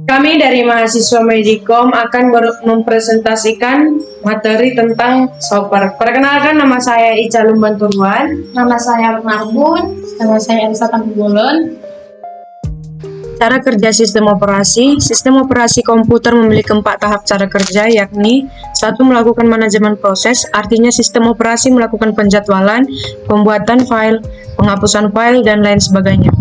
Kami dari mahasiswa Medicom akan mempresentasikan materi tentang software. Perkenalkan, nama saya Ica Lumbanturuan. Nama saya Marbun. Nama saya Elsa Tanggubolon. Cara kerja sistem operasi. Sistem operasi komputer memiliki 4 tahap cara kerja, yakni 1. Melakukan manajemen proses, artinya sistem operasi melakukan penjadwalan, pembuatan file, penghapusan file, dan lain sebagainya.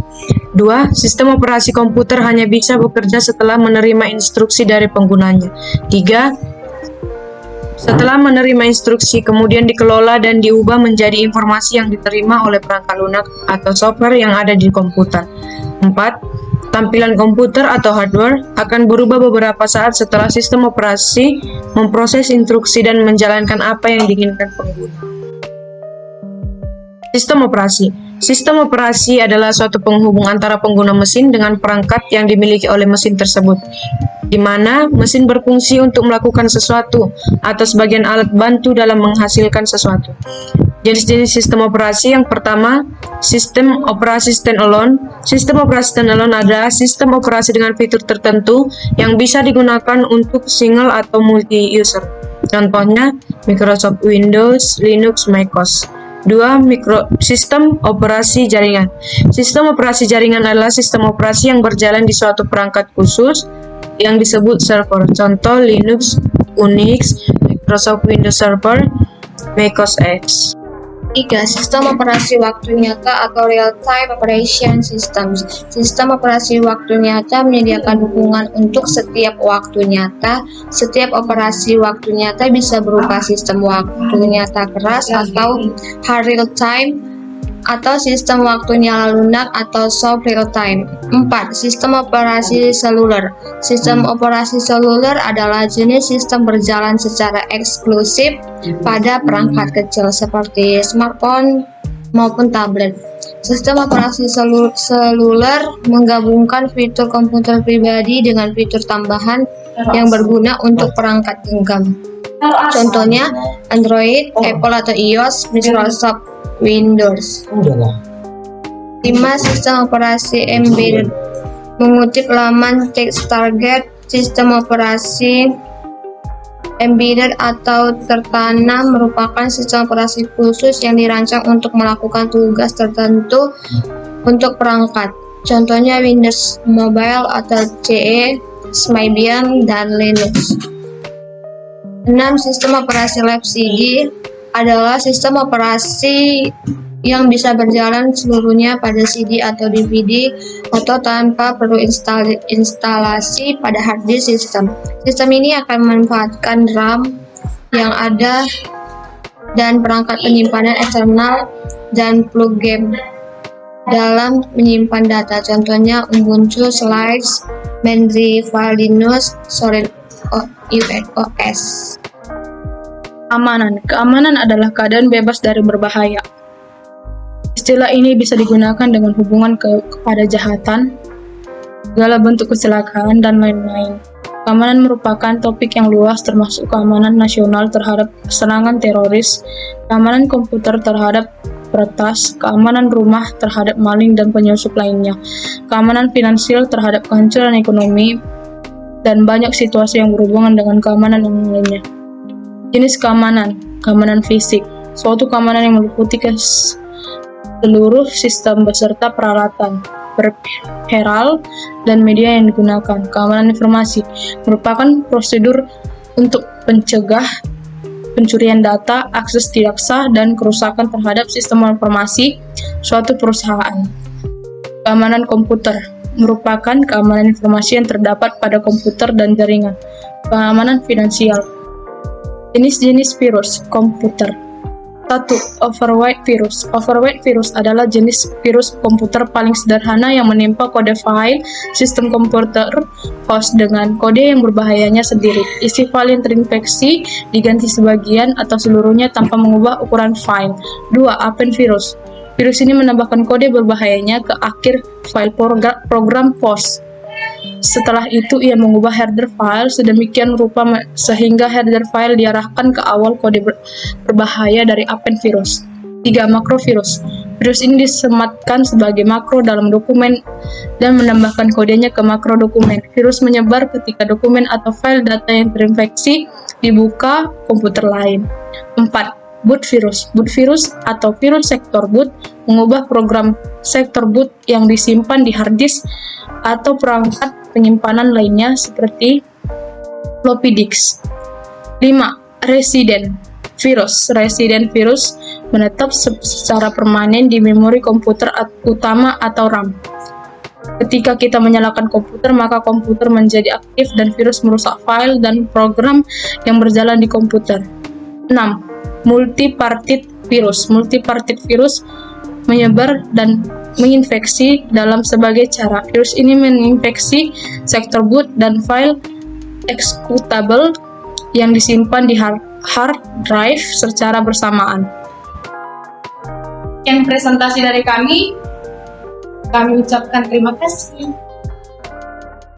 2. Sistem operasi komputer hanya bisa bekerja setelah menerima instruksi dari penggunanya. 3. Setelah menerima instruksi, kemudian dikelola dan diubah menjadi informasi yang diterima oleh perangkat lunak atau software yang ada di komputer. 4. Tampilan komputer atau hardware akan berubah beberapa saat setelah sistem operasi memproses instruksi dan menjalankan apa yang diinginkan pengguna. Sistem operasi. Sistem operasi adalah suatu penghubung antara pengguna mesin dengan perangkat yang dimiliki oleh mesin tersebut, di mana mesin berfungsi untuk melakukan sesuatu atau sebagian alat bantu dalam menghasilkan sesuatu. Jenis-jenis sistem operasi. Yang pertama, sistem operasi standalone. Sistem operasi standalone adalah sistem operasi dengan fitur tertentu yang bisa digunakan untuk single atau multi-user. Contohnya, Microsoft Windows, Linux, MacOS. 2. Sistem operasi jaringan. Sistem operasi jaringan adalah sistem operasi yang berjalan di suatu perangkat khusus yang disebut server. Contoh Linux, Unix, Microsoft Windows Server, MacOS X. 3. Sistem operasi waktu nyata atau real-time operation systems. Sistem operasi waktu nyata menyediakan dukungan untuk setiap waktu nyata. Setiap operasi waktu nyata bisa berupa sistem waktu nyata keras atau hard real-time, atau sistem waktu nyala lunak atau soft real-time. 4. Sistem operasi seluler. Sistem operasi seluler adalah jenis sistem berjalan secara eksklusif pada perangkat kecil seperti smartphone maupun tablet. Sistem operasi seluler menggabungkan fitur komputer pribadi dengan fitur tambahan yang berguna untuk perangkat genggam. Contohnya Android, Apple atau iOS, Microsoft Windows. 5. Sistem operasi embedded. Mengutip laman TextTarget, sistem operasi embedded atau tertanam merupakan sistem operasi khusus yang dirancang untuk melakukan tugas tertentu untuk perangkat. Contohnya Windows Mobile atau CE, Symbian, dan Linux. 6. Sistem operasi Live CD adalah sistem operasi yang bisa berjalan seluruhnya pada CD atau DVD atau tanpa perlu instalasi pada hard disk sistem. Sistem ini akan memanfaatkan RAM yang ada dan perangkat penyimpanan eksternal dan plug game dalam menyimpan data. Contohnya Ubuntu, Slice, Menzi, File Linux, Solid UFOS. Keamanan adalah keadaan bebas dari berbahaya. Istilah ini bisa digunakan dengan hubungan kepada kejahatan, segala bentuk kecelakaan, dan lain-lain. Keamanan merupakan topik yang luas, termasuk keamanan nasional terhadap serangan teroris, keamanan komputer terhadap peretas, keamanan rumah terhadap maling dan penyusup lainnya, keamanan finansial terhadap kehancuran ekonomi, dan banyak situasi yang berhubungan dengan keamanan yang lainnya. Jenis keamanan fisik, suatu keamanan yang meliputi seluruh sistem beserta peralatan, peripheral, dan media yang digunakan. Keamanan informasi merupakan prosedur untuk mencegah pencurian data, akses tidak sah, dan kerusakan terhadap sistem informasi suatu perusahaan. Keamanan komputer merupakan keamanan informasi yang terdapat pada komputer dan jaringan. Keamanan finansial. Jenis-jenis virus komputer. 1. Overwrite virus. Overwrite virus adalah jenis virus komputer paling sederhana yang menimpa kode file sistem komputer host dengan kode yang berbahayanya sendiri. Isi file yang terinfeksi diganti sebagian atau seluruhnya tanpa mengubah ukuran file. 2. Append virus. Virus ini menambahkan kode berbahayanya ke akhir file program host. Setelah itu, ia mengubah header file sedemikian rupa sehingga header file diarahkan ke awal kode berbahaya dari append virus. 3. 3. Makrovirus. Virus ini disematkan sebagai makro dalam dokumen dan menambahkan kodenya ke makro dokumen. Virus menyebar ketika dokumen atau file data yang terinfeksi dibuka komputer lain. 4. Boot virus. Boot virus atau virus sektor boot mengubah program sektor boot yang disimpan di hard disk atau perangkat penyimpanan lainnya seperti floppy disk. 5. Resident virus. Resident virus menetap secara permanen di memori komputer utama atau RAM. Ketika kita menyalakan komputer, maka komputer menjadi aktif dan virus merusak file dan program yang berjalan di komputer. 6. Multipartite virus. Multipartite virus menyebar dan menginfeksi dalam sebagai cara. Virus ini menginfeksi sektor boot dan file executable yang disimpan di hard drive secara bersamaan. Yang presentasi dari kami ucapkan terima kasih.